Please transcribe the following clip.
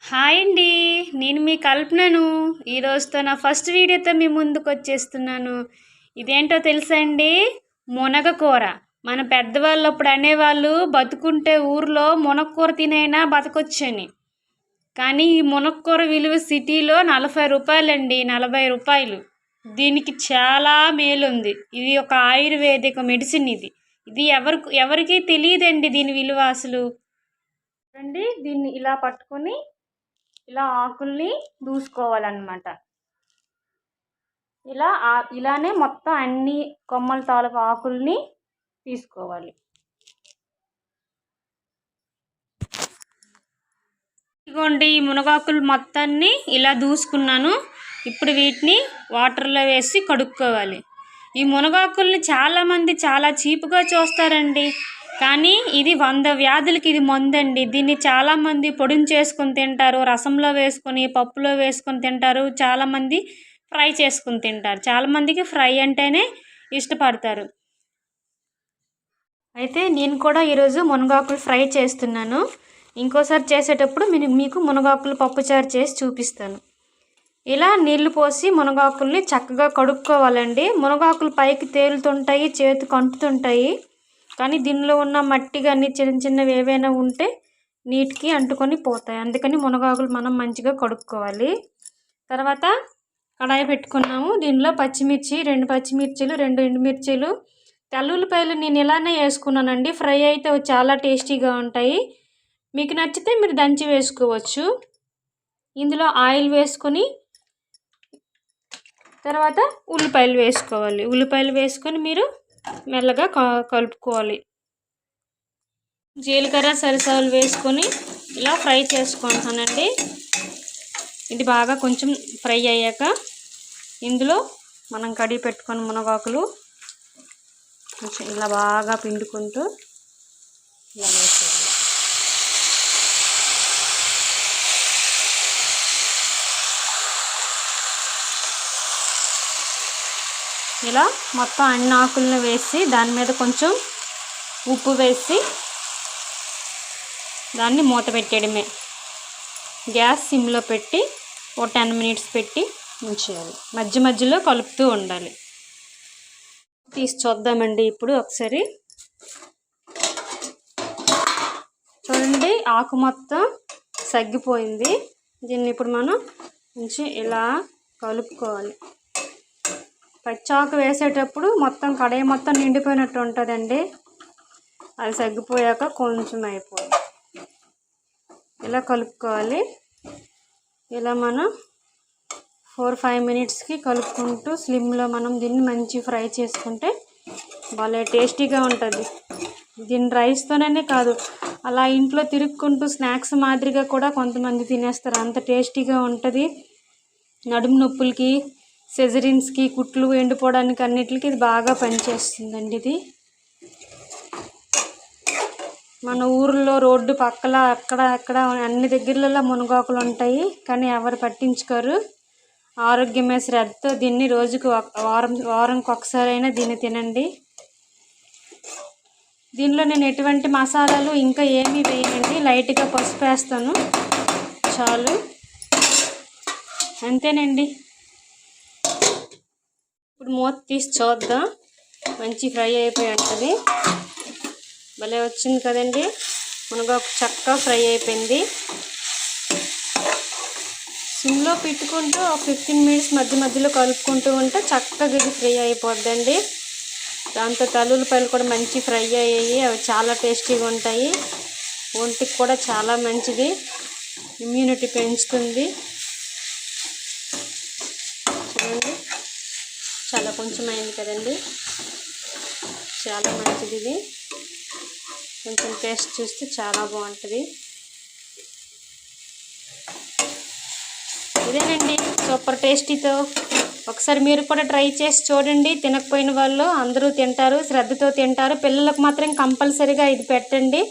Hi అండి. నేను మీ కల్పనను. ఈరోజుతో నా ఫస్ట్ వీడియోతో మీ ముందుకు వచ్చేస్తున్నాను. ఇదేంటో తెలుసా అండి? మునగకూర. మన పెద్దవాళ్ళు అప్పుడు అనేవాళ్ళు బతుకుంటే ఊర్లో మునక్కూర తినైనా బతకొచ్చని. కానీ ఈ మునక్కూర విలువ సిటీలో 40 రూపాయలండి, 40 రూపాయలు. దీనికి చాలా మేలుంది. ఇది ఒక ఆయుర్వేదిక మెడిసిన్. ఇది ఎవరికి తెలియదండి దీని విలువ అసలు. అండి దీన్ని ఇలా పట్టుకొని ఇలా ఆకుల్ని దూసుకోవాలన్నమాట. ఇలానే మొత్తం అన్ని కొమ్మల తాలూకు ఆకుల్ని తీసుకోవాలి. ఇదిగోండి ఈ మునగాకులు మొత్తాన్ని ఇలా దూసుకున్నాను. ఇప్పుడు వీటిని వాటర్లో వేసి కడుక్కోవాలి. ఈ మునగాకుల్ని చాలామంది చాలా చీప్గా చూస్తారండి, కానీ ఇది 100 వ్యాధులకి ఇది మందండి. దీన్ని చాలామంది పొడిని చేసుకుని తింటారు, రసంలో వేసుకొని, పప్పులో వేసుకొని తింటారు, చాలామంది ఫ్రై చేసుకుని తింటారు. చాలామందికి ఫ్రై అంటేనే ఇష్టపడతారు. అయితే నేను కూడా ఈరోజు మునగాకులు ఫ్రై చేస్తున్నాను. ఇంకోసారి చేసేటప్పుడు మీకు మునగాకులు పప్పుచారు చేసి చూపిస్తాను. ఇలా నీళ్లు పోసి మునగాకుల్ని చక్కగా కడుక్కోవాలండి. మునగాకులు పైకి తేలుతుంటాయి, చేతికి అంటుతుంటాయి, కానీ దీనిలో ఉన్న మట్టి కానీ చిన్న చిన్నవి ఏవైనా ఉంటే నీటికి అంటుకొని పోతాయి. అందుకని మునగాకులు మనం మంచిగా కడుక్కోవాలి. తర్వాత కడాయి పెట్టుకున్నాము. దీనిలో పచ్చిమిర్చి, 2 పచ్చిమిర్చిలు, 2 ఎండుమిర్చిలు, తెల్లుల్లిపాయలు నేను ఇలానే వేసుకున్నానండి. ఫ్రై అయితే చాలా టేస్టీగా ఉంటాయి. మీకు నచ్చితే మీరు దంచి వేసుకోవచ్చు. ఇందులో ఆయిల్ వేసుకొని తర్వాత ఉల్లిపాయలు వేసుకోవాలి. ఉల్లిపాయలు వేసుకొని మీరు మెల్లగా కలుపుకోవాలి. జీలకర్ర, సరిసలు వేసుకొని ఇలా ఫ్రై చేసుకుంటానండి. ఇది బాగా కొంచెం ఫ్రై అయ్యాక ఇందులో మనం కడిగి పెట్టుకొని మునగాకులు కొంచెం ఇలా బాగా పిండుకుంటూ ఇలా వేసుకోవాలి. ఇలా మొత్తం అన్ని ఆకులను వేసి దాని మీద కొంచెం ఉప్పు వేసి దాన్ని మూత పెట్టేయడమే. గ్యాస్ సిమ్లో పెట్టి ఓ 10 మినిట్స్ పెట్టి ఉంచేయాలి. మధ్య మధ్యలో కలుపుతూ ఉండాలి. తీసి చూద్దామండి ఇప్పుడు ఒకసారి. చూడండి, ఆకు మొత్తం సగ్గిపోయింది. దీన్ని ఇప్పుడు మనం కొంచెం ఇలా కలుపుకోవాలి. పచ్చాకు వేసేటప్పుడు మొత్తం కడాయి మొత్తం నిండిపోయినట్టు ఉంటుందండి. అది సగ్గిపోయాక కొంచెం అయిపోయింది. ఇలా కలుపుకోవాలి. ఇలా మనం 4-5 మినిట్స్కి కలుపుకుంటూ స్లిమ్లో మనం దీన్ని మంచి ఫ్రై చేసుకుంటే భలే టేస్టీగా ఉంటుంది. దీన్ని రైస్తోనే కాదు, అలా ఇంట్లో తిరుక్కుంటూ స్నాక్స్ మాదిరిగా కూడా కొంతమంది తినేస్తారు. అంత టేస్టీగా ఉంటుంది. నడుము నొప్పులకి, సెజరిన్స్కి, కుట్లు ఎండిపోవడానికి అన్నిటికి ఇది బాగా పనిచేస్తుందండి. ఇది మన ఊర్లో రోడ్డు పక్కల అక్కడ అన్ని దగ్గరలలో మునగాకులు ఉంటాయి, కానీ ఎవరు పట్టించుకోరు. ఆరోగ్యమే శ్రద్ధతో దీన్ని రోజుకు వారంకి ఒకసారైనా దీన్ని తినండి. దీనిలో నేను ఎటువంటి మసాలాలు ఇంకా ఏమీ వేయనండి. లైట్గా పసుపు వేస్తాను చాలు, అంతేనండి. ఇప్పుడు మూత తీసి చూద్దాం. మంచి ఫ్రై అయిపోయి ఉంటుంది. భలే వచ్చింది కదండి. మునగాకు చక్కగా ఫ్రై అయిపోయింది. సిమ్లో పెట్టుకుంటూ 15 మినిట్స్ మధ్య మధ్యలో కలుపుకుంటూ ఉంటే చక్కగా ఇది ఫ్రై అయిపోద్దండి. దాంతో తెల్లుల్లిపాయలు కూడా మంచి ఫ్రై అయ్యాయి. అవి చాలా టేస్టీగా ఉంటాయి. ఒంటికి కూడా చాలా మంచిది, ఇమ్యూనిటీ పెంచుతుంది. చూడండి, చాలా కొంచెం అయింది కదండి. చాలా మంచిది ఇది. కొంచెం టేస్ట్ చూస్తే చాలా బాగుంటుంది. ఇదేనండి సూపర్ టేస్టీతో. ఒకసారి మీరు కూడా ట్రై చేసి చూడండి. తినకపోయిన వాళ్ళు అందరూ తింటారు, శ్రద్ధతో తింటారు. పిల్లలకు మాత్రం కంపల్సరీగా ఇది పెట్టండి.